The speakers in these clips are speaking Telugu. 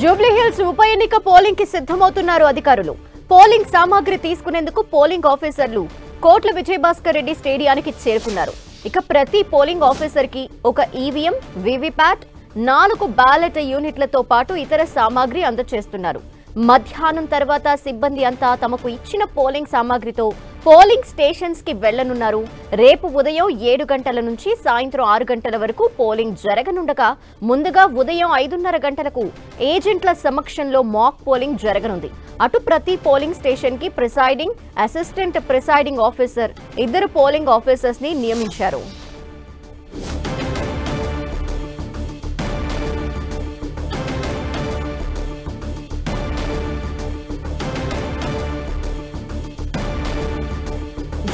జూబ్లీహిల్స్ ఉప ఎన్నిక పోలింగ్ కి సిద్ధమవుతున్నారు అధికారులు. పోలింగ్ సామాగ్రి తీసుకునేందుకు పోలింగ్ ఆఫీసర్లు కోట్ల విజయభాస్కర్ రెడ్డి స్టేడియానికి చేరుకున్నారు. ఇక ప్రతి పోలింగ్ ఆఫీసర్ కి ఒక ఈవీఎం, వీవీప్యాట్, 4 బ్యాలెట్ యూనిట్లతో పాటు ఇతర సామాగ్రి అందజేస్తున్నారు. మధ్యాహ్నం తర్వాత సిబ్బంది అంతా తమకు ఇచ్చిన పోలింగ్ సామాగ్రితో పోలింగ్ స్టేషన్స్ కి వెళ్లనున్నారు. రేపు ఉదయం 7 గంటల నుంచి సాయంత్రం 6 గంటల వరకు పోలింగ్ జరగనుండగా ముందుగా ఉదయం 5:30 గంటలకు ఏజెంట్ల సమక్షంలో మాక్ పోలింగ్ జరగనుంది. అటు ప్రతి పోలింగ్ స్టేషన్ కి presiding, assistant presiding officer, 2 polling officers ని నియమించారు.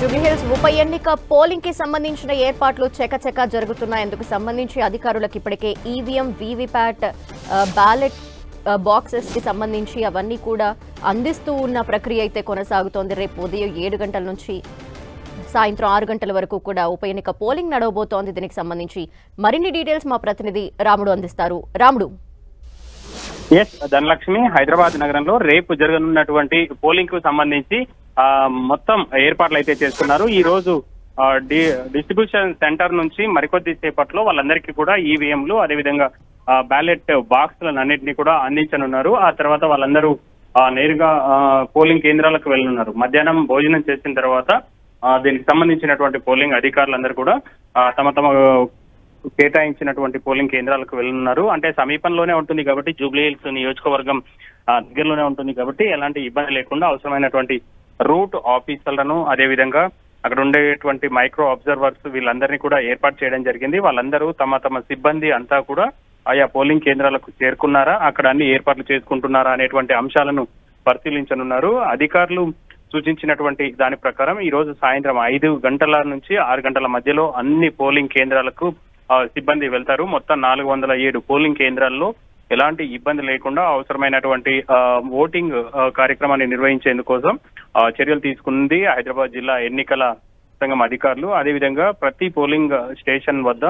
జూబ్లీహిల్స్ ఉప ఎన్నిక పోలింగ్ కి సంబంధించిన ఏర్పాట్లు చకచకా జరుగుతున్నాయి. అందుకు సంబంధించి అధికారులకు ఇప్పటికే ఈవీఎం, వీవీప్యాట్, బ్యాలెట్ బాక్సెస్ కి సంబంధించి అవన్నీ కూడా అందిస్తూ ఉన్న ప్రక్రియ అయితే కొనసాగుతోంది. రేపు ఉదయం 7 గంటల నుంచి సాయంత్రం 6 గంటల వరకు కూడా ఉప ఎన్నిక పోలింగ్ నడవబోతోంది. దీనికి సంబంధించి మరిన్ని డీటెయిల్స్ మా ప్రతినిధి రాముడు అందిస్తారు. రాముడు. ధనలక్ష్మి, హైదరాబాద్ నగరంలో రేపు జరగనున్నటువంటి పోలింగ్ కు సంబంధించి మొత్తం ఏర్పాట్లు అయితే చేస్తున్నారు. ఈ రోజు డిస్ట్రిబ్యూషన్ సెంటర్ నుంచి మరికొద్ది సేపట్లో వాళ్ళందరికీ కూడా ఈవీఎంలు, అదేవిధంగా బ్యాలెట్ బాక్స్లను అన్నింటినీ కూడా అందించనున్నారు. ఆ తర్వాత వాళ్ళందరూ నేరుగా పోలింగ్ కేంద్రాలకు వెళ్ళనున్నారు. మధ్యాహ్నం భోజనం చేసిన తర్వాత దీనికి సంబంధించినటువంటి పోలింగ్ అధికారులందరూ కూడా తమ కేటాయించినటువంటి పోలింగ్ కేంద్రాలకు వెళ్ళనున్నారు. అంటే సమీపంలోనే ఉంటుంది కాబట్టి, జూబ్లీహిల్స్ నియోజకవర్గం దగ్గరలోనే ఉంటుంది కాబట్టి ఎలాంటి ఇబ్బంది లేకుండా అవసరమైనటువంటి రూట్ ఆఫీసర్లను, అదేవిధంగా అక్కడ ఉండేటువంటి మైక్రో అబ్జర్వర్స్ వీళ్ళందరినీ కూడా ఏర్పాటు చేయడం జరిగింది. వాళ్ళందరూ తమ సిబ్బంది అంతా కూడా ఆయా పోలింగ్ కేంద్రాలకు చేరుకున్నారా, అక్కడ అన్ని ఏర్పాట్లు చేసుకుంటున్నారా అనేటువంటి అంశాలను పరిశీలించనున్నారు. అధికారులు సూచించినటువంటి దాని ప్రకారం ఈ రోజు సాయంత్రం 5 గంటల నుంచి 6 గంటల మధ్యలో అన్ని పోలింగ్ కేంద్రాలకు సిబ్బంది వెళ్తారు. మొత్తం 407 పోలింగ్ కేంద్రాల్లో ఎలాంటి ఇబ్బంది లేకుండా అవసరమైనటువంటి ఓటింగ్ కార్యక్రమాన్ని నిర్వహించేందుకోసం చర్యలు తీసుకుంది హైదరాబాద్ జిల్లా ఎన్నికల సంఘం అధికారులు. అదేవిధంగా ప్రతి పోలింగ్ స్టేషన్ వద్ద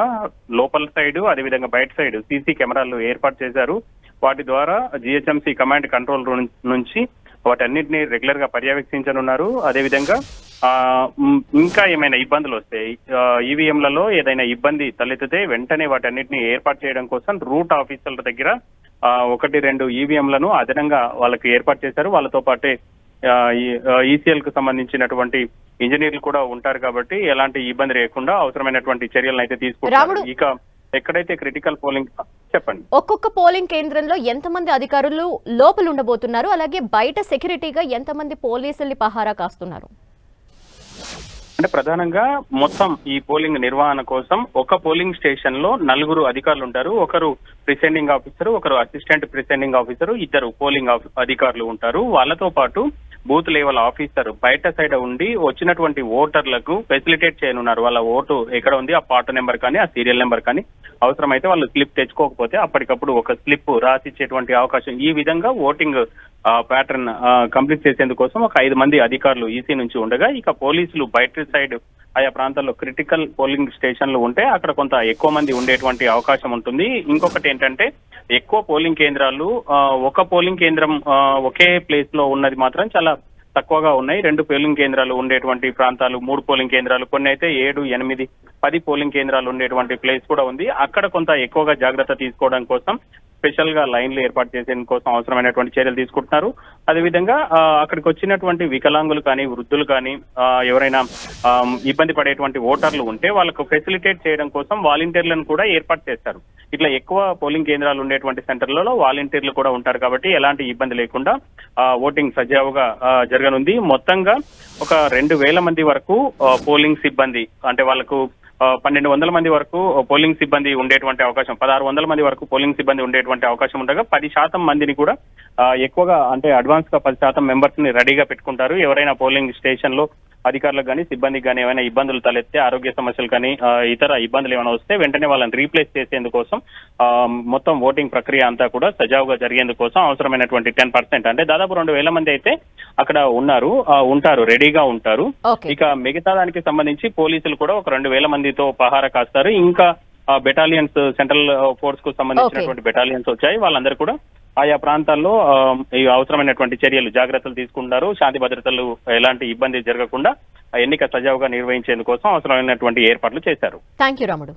లోపల సైడ్, అదేవిధంగా బయట సైడ్ సీసీ కెమెరాలు ఏర్పాటు చేశారు. వాటి ద్వారా జిహెచ్ఎంసీ కమాండ్ కంట్రోల్ రూమ్ నుంచి వాటన్నిటిని రెగ్యులర్ గా పర్యవేక్షించనున్నారు. అదేవిధంగా ఇంకా ఏమైనా ఇబ్బందులు వస్తాయి, ఈవీఎంలలో ఏదైనా ఇబ్బంది తలెత్తితే వెంటనే వాటన్నిటిని ఏర్పాటు చేయడం కోసం రూట్ ఆఫీసర్ల దగ్గర 1-2 ఈవీఎంలను అదనంగా వాళ్ళకి ఏర్పాటు చేశారు. వాళ్ళతో పాటే ఈసీఎల్ కు సంబంధించినటువంటి ఇంజనీర్లు కూడా ఉంటారు కాబట్టి ఎలాంటి ఇబ్బంది లేకుండా అవసరమైనటువంటి చర్యలను అయితే తీసుకుంటారు. ఇక ఎక్కడైతే క్రిటికల్ పోలింగ్ చెప్పండి. ఒక్కొక్క పోలింగ్ కేంద్రంలో ఎంతమంది అధికారులు లోపల ఉండబోతున్నారు, అలాగే బయట సెక్యూరిటీగా ఎంతమంది పోలీసుల్ని పహారా కాస్తున్నారు? అంటే ప్రధానంగా మొత్తం ఈ పోలింగ్ నిర్వహణ కోసం ఒక పోలింగ్ స్టేషన్ లో 4 అధికారులు ఉంటారు. ఒకరు ప్రిసైడింగ్ ఆఫీసర్, ఒకరు అసిస్టెంట్ ప్రిసైడింగ్ ఆఫీసర్, 2 పోలింగ్ అధికారులు ఉంటారు. వాళ్ళతో పాటు బూత్ లెవెల్ ఆఫీసర్ బయట సైడ్ ఉండి వచ్చినటువంటి ఓటర్లకు ఫెసిలిటేట్ చేయనున్నారు. వాళ్ళ ఓటు ఎక్కడ ఉంది, ఆ పార్ట్ నెంబర్ కానీ ఆ సీరియల్ నెంబర్ కానీ అవసరమైతే వాళ్ళు స్లిప్ తెచ్చుకోకపోతే అప్పటికప్పుడు ఒక స్లిప్ రాసిచ్చేటువంటి అవకాశం. ఈ విధంగా ఓటింగ్ ప్యాటర్న్ కంప్లీట్ చేసేందుకోసం ఒక 5 మంది అధికారులు ఈసీ నుంచి ఉండగా, ఇక పోలీసులు బయట సైడ్ ఆయా ప్రాంతాల్లో క్రిటికల్ పోలింగ్ స్టేషన్లు ఉంటే అక్కడ కొంత ఎక్కువ మంది ఉండేటువంటి అవకాశం ఉంటుంది. ఇంకొకటి ఏంటంటే ఎక్కువ పోలింగ్ కేంద్రాలు, ఒక పోలింగ్ కేంద్రం ఒకే ప్లేస్ లో ఉన్నది మాత్రం చాలా తక్కువగా ఉన్నాయి. 2 పోలింగ్ కేంద్రాలు ఉండేటువంటి ప్రాంతాలు, 3 పోలింగ్ కేంద్రాలు, కొన్ని అయితే 7, 8, 10 పోలింగ్ కేంద్రాలు ఉండేటువంటి ప్లేస్ కూడా ఉంది. అక్కడ కొంత ఎక్కువగా జాగ్రత్త తీసుకోవడం కోసం స్పెషల్ గా లైన్లు ఏర్పాటు చేసేందుకోసం అవసరమైనటువంటి చర్యలు తీసుకుంటున్నారు. అదేవిధంగా అక్కడికి వచ్చినటువంటి వికలాంగులు కానీ, వృద్ధులు కానీ, ఎవరైనా ఇబ్బంది పడేటువంటి ఓటర్లు ఉంటే వాళ్ళకు ఫెసిలిటేట్ చేయడం కోసం వాలంటీర్లను కూడా ఏర్పాటు చేస్తారు. ఇట్లా ఎక్కువ పోలింగ్ కేంద్రాలు ఉండేటువంటి సెంటర్లలో వాలంటీర్లు కూడా ఉంటారు కాబట్టి ఎలాంటి ఇబ్బంది లేకుండా ఓటింగ్ సజావుగా జరగనుంది. మొత్తంగా ఒక 2,000 మంది వరకు పోలింగ్ సిబ్బంది, అంటే వాళ్ళకు 1,200 మంది వరకు పోలింగ్ సిబ్బంది ఉండేటువంటి అవకాశం, 1,600 మంది వరకు పోలింగ్ సిబ్బంది ఉండేటువంటి అవకాశం ఉండగా 10% మందిని కూడా ఎక్కువగా, అంటే అడ్వాన్స్ గా 10% మెంబర్స్ ని రెడీగా పెట్టుకుంటారు. ఎవరైనా పోలింగ్ స్టేషన్ లో అధికారులకు కానీ సిబ్బందికి కానీ ఏమైనా ఇబ్బందులు తలెత్తే, ఆరోగ్య సమస్యలు కానీ ఇతర ఇబ్బందులు ఏమైనా వస్తే వెంటనే వాళ్ళని రీప్లేస్ చేసేందుకోసం మొత్తం ఓటింగ్ ప్రక్రియ అంతా కూడా సజావుగా జరిగేందుకోసం అవసరమైనటువంటి 10%, అంటే దాదాపు 2,000 మంది అయితే అక్కడ ఉంటారు, రెడీగా ఉంటారు. ఇక మిగతా దానికి సంబంధించి పోలీసులు కూడా ఒక 2,000 మందితో పహారా కాస్తారు. ఇంకా బెటాలియన్స్, సెంట్రల్ ఫోర్స్ కు సంబంధించినటువంటి బెటాలియన్స్ వచ్చాయి. వాళ్ళందరూ కూడా ఆయా ప్రాంతాల్లో ఈ అవసరమైనటువంటి చర్యలు జాగ్రత్తలు తీసుకుంటారు. శాంతి భద్రతలు ఎలాంటి ఇబ్బంది జరగకుండా ఎన్నిక సజావుగా నిర్వహించేందుకోసం అవసరమైనటువంటి ఏర్పాట్లు చేశారు. థాంక్యూ రాముడు.